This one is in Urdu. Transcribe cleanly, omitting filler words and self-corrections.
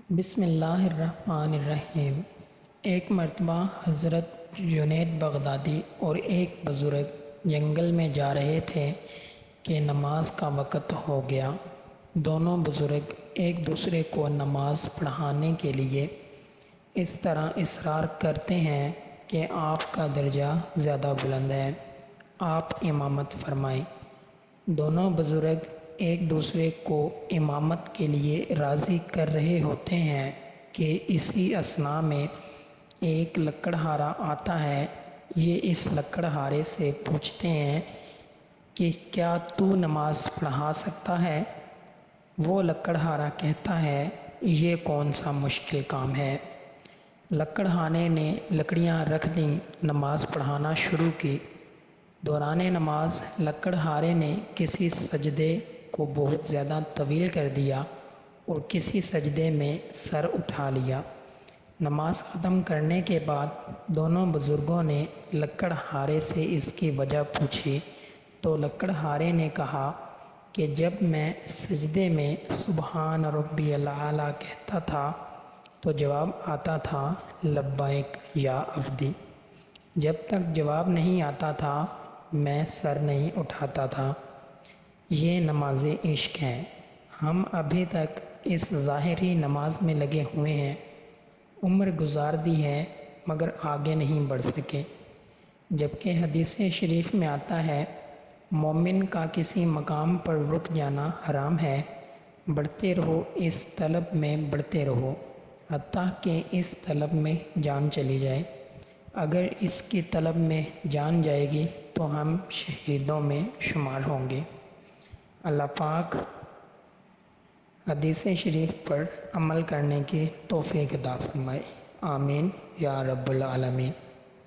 بسم اللہ الرحمن الرحیم۔ ایک مرتبہ حضرت جنید بغدادی اور ایک بزرگ جنگل میں جا رہے تھے کہ نماز کا وقت ہو گیا۔ دونوں بزرگ ایک دوسرے کو نماز پڑھانے کے لیے اس طرح اصرار کرتے ہیں کہ آپ کا درجہ زیادہ بلند ہے، آپ امامت فرمائیں۔ دونوں بزرگ ایک دوسرے کو امامت کے لیے راضی کر رہے ہوتے ہیں کہ اسی اثناء میں ایک لکڑہارا آتا ہے۔ یہ اس لکڑہارے سے پوچھتے ہیں کہ کیا تو نماز پڑھا سکتا ہے؟ وہ لکڑہارا کہتا ہے، یہ کون سا مشکل کام ہے۔ لکڑہارے نے لکڑیاں رکھ دیں، نماز پڑھانا شروع کی۔ دوران نماز لکڑہارے نے کسی سجدے کو بہت زیادہ طویل کر دیا اور کسی سجدے میں سر اٹھا لیا۔ نماز ختم کرنے کے بعد دونوں بزرگوں نے لکڑہارے سے اس کی وجہ پوچھی تو لکڑہارے نے کہا کہ جب میں سجدے میں سبحان ربی الاعلیٰ کہتا تھا تو جواب آتا تھا لبیک یا عبدی۔ جب تک جواب نہیں آتا تھا میں سر نہیں اٹھاتا تھا۔ یہ نماز عشق ہے۔ ہم ابھی تک اس ظاہری نماز میں لگے ہوئے ہیں، عمر گزار دی ہے مگر آگے نہیں بڑھ سکے۔ جبکہ حدیث شریف میں آتا ہے، مومن کا کسی مقام پر رک جانا حرام ہے، بڑھتے رہو اس طلب میں بڑھتے رہو، حتیٰ کہ اس طلب میں جان چلی جائے۔ اگر اس کی طلب میں جان جائے گی تو ہم شہیدوں میں شمار ہوں گے۔ اللہ پاک حدیث شریف پر عمل کرنے کی توفیق عطا فرمائے، آمین یا رب العالمین۔